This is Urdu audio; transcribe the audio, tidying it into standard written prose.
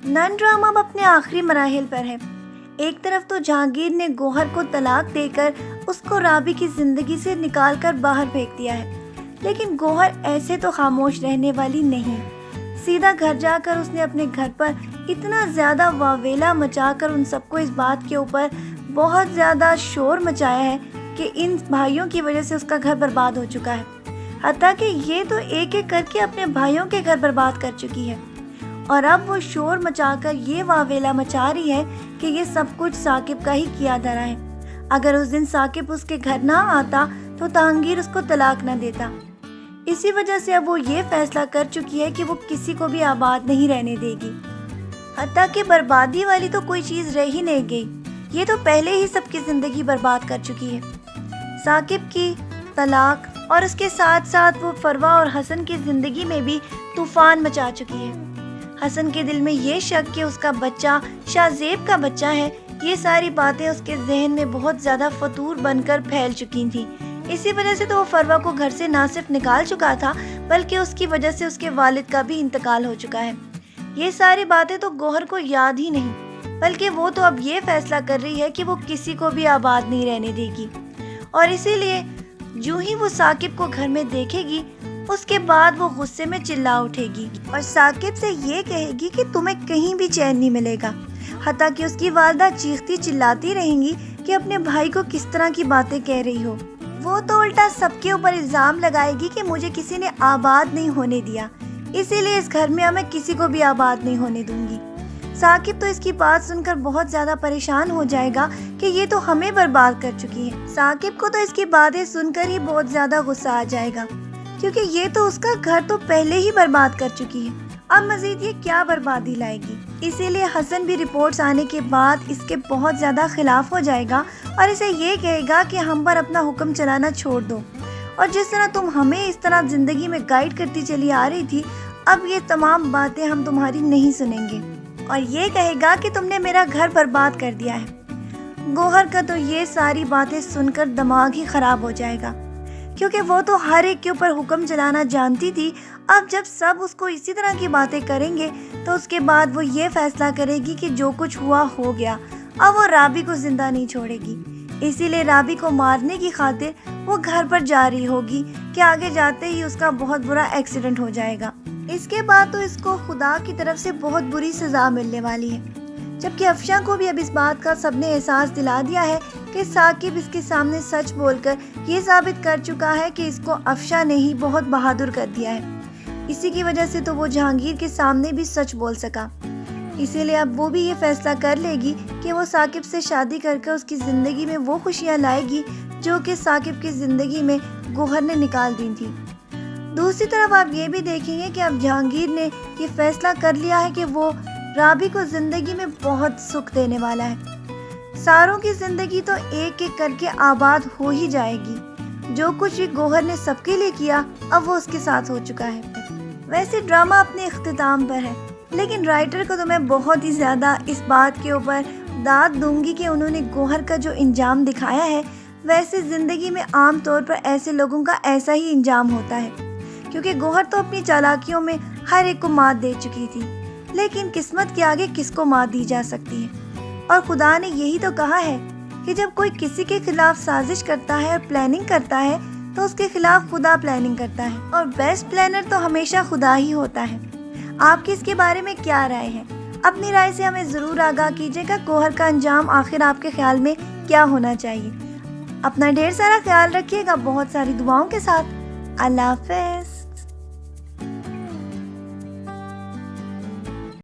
نن ڈرامہ اب اپنے آخری مراحل پر ہے۔ ایک طرف تو جہانگیر نے گوہر کو طلاق دے کر اس کو رابی کی زندگی سے نکال کر باہر پھینک دیا ہے، لیکن گوہر ایسے تو خاموش رہنے والی نہیں۔ سیدھا گھر جا کر اس نے اپنے گھر پر اتنا زیادہ واویلا مچا کر ان سب کو اس بات کے اوپر بہت زیادہ شور مچایا ہے کہ ان بھائیوں کی وجہ سے اس کا گھر برباد ہو چکا ہے، حتیٰ کہ یہ تو ایک ایک کر کے اپنے بھائیوں کے گھر برباد کر چکی ہے، اور اب وہ شور مچا کر یہ واویلا مچا رہی ہے کہ یہ سب کچھ ثاقب کا ہی کیا دھرا ہے۔ اگر اس دن ثاقب اس کے گھر نہ آتا تو جہانگیر اس کو طلاق نہ دیتا۔ اسی وجہ سے اب وہ یہ فیصلہ کر چکی ہے کہ وہ کسی کو بھی آباد نہیں رہنے دے گی، حتیٰ کہ بربادی والی تو کوئی چیز رہ ہی نہیں گئی، یہ تو پہلے ہی سب کی زندگی برباد کر چکی ہے۔ ثاقب کی طلاق اور اس کے ساتھ ساتھ وہ فروا اور حسن کی زندگی میں بھی طوفان مچا چکی ہے۔ حسن کے دل میں یہ شک کہ اس کا بچہ شاہ زیب کا بچہ ہے، یہ ساری باتیں اس کے ذہن میں بہت زیادہ فطور بن کر پھیل چکی تھیں۔ اسی وجہ سے تو وہ فروا کو گھر سے نہ صرف نکال چکا تھا بلکہ اس کی وجہ سے اس کے والد کا بھی انتقال ہو چکا ہے۔ یہ ساری باتیں تو گوہر کو یاد ہی نہیں، بلکہ وہ تو اب یہ فیصلہ کر رہی ہے کہ وہ کسی کو بھی آباد نہیں رہنے دے گی، اور اسی لیے جو ہی وہ ثاقب کو گھر میں دیکھے گی اس کے بعد وہ غصے میں چلا اٹھے گی اور ثاقب سے یہ کہے گی کہ تمہیں کہیں بھی چین نہیں ملے گا، حتیٰ کہ اس کی والدہ چیختی چلاتی رہیں گی کہ اپنے بھائی کو کس طرح کی باتیں کہہ رہی ہو۔ وہ تو الٹا سب کے اوپر الزام لگائے گی کہ مجھے کسی نے آباد نہیں ہونے دیا، اسی لیے اس گھر میں اب میں کسی کو بھی آباد نہیں ہونے دوں گی۔ ثاقب تو اس کی بات سن کر بہت زیادہ پریشان ہو جائے گا کہ یہ تو ہمیں برباد کر چکی ہے۔ ثاقب کو تو اس کی باتیں سن کر ہی بہت زیادہ غصہ آ جائے گا، کیونکہ یہ تو اس کا گھر تو پہلے ہی برباد کر چکی ہے، اب مزید یہ کیا بربادی لائے گی۔ اسی لیے حسن بھی رپورٹس آنے کے بعد اس کے بہت زیادہ خلاف ہو جائے گا اور اسے یہ کہے گا کہ ہم پر اپنا حکم چلانا چھوڑ دو، اور جس طرح تم ہمیں اس طرح زندگی میں گائیڈ کرتی چلی آ رہی تھی، اب یہ تمام باتیں ہم تمہاری نہیں سنیں گے، اور یہ کہے گا کہ تم نے میرا گھر برباد کر دیا ہے۔ گوہر کا تو یہ ساری باتیں سن کر دماغ ہی خراب ہو جائے گا، کیونکہ وہ تو ہر ایک کے اوپر حکم چلانا جانتی تھی۔ اب جب سب اس کو اسی طرح کی باتیں کریں گے تو اس کے بعد وہ یہ فیصلہ کرے گی کہ جو کچھ ہوا ہو گیا، اب وہ رابی کو زندہ نہیں چھوڑے گی، اسی لیے رابی کو مارنے کی خاطر وہ گھر پر جا رہی ہوگی کہ آگے جاتے ہی اس کا بہت برا ایکسیڈنٹ ہو جائے گا۔ اس کے بعد تو اس کو خدا کی طرف سے بہت بری سزا ملنے والی ہے، جبکہ افشاں کو بھی اب اس بات کا سب نے احساس دلا دیا ہے کہ ثاقب اس کے سامنے سچ بول کر یہ ثابت کر چکا ہے کہ اس کو افشاں نے ہی بہت بہادر کر دیا ہے۔ اسی کی وجہ سے تو وہ جہانگیر کے سامنے بھی سچ بول سکا، اسی لیے اب وہ بھی یہ فیصلہ کر لے گی کہ وہ ثاقب سے شادی کر کے اس کی زندگی میں وہ خوشیاں لائے گی جو کہ ثاقب کی زندگی میں گوہر نے نکال دی تھی۔ دوسری طرف آپ یہ بھی دیکھیں گے کہ اب جہانگیر نے یہ فیصلہ کر لیا ہے کہ وہ رابی کو زندگی میں بہت سکھ دینے والا ہے۔ ساروں کی زندگی تو ایک ایک کر کے آباد ہو ہی جائے گی، جو کچھ بھی گوہر نے سب کے لیے کیا اب وہ اس کے ساتھ ہو چکا ہے۔ ویسے ڈرامہ اپنے اختتام پر ہے، لیکن رائٹر کو تو میں بہت ہی زیادہ اس بات کے اوپر داد دوں گی کہ انہوں نے گوہر کا جو انجام دکھایا ہے، ویسے زندگی میں عام طور پر ایسے لوگوں کا ایسا ہی انجام ہوتا ہے، کیونکہ گوہر تو اپنی چالاکیوں میں ہر ایک کو مات دے چکی تھی، لیکن قسمت کے آگے کس کو مات دی جا سکتی ہے، اور خدا نے یہی تو کہا ہے کہ جب کوئی کسی کے خلاف سازش کرتا ہے اور پلاننگ کرتا ہے تو اس کے خلاف خدا پلاننگ کرتا ہے، اور بیسٹ پلانر تو ہمیشہ خدا ہی ہوتا ہے۔ آپ کی اس کے بارے میں کیا رائے ہے؟ اپنی رائے سے ہمیں ضرور آگاہ کیجیے گا۔ گوہر کا انجام آخر آپ کے خیال میں کیا ہونا چاہیے؟ اپنا ڈھیر سارا خیال رکھیے گا، بہت ساری دعاؤں کے ساتھ۔ اللہ حافظ۔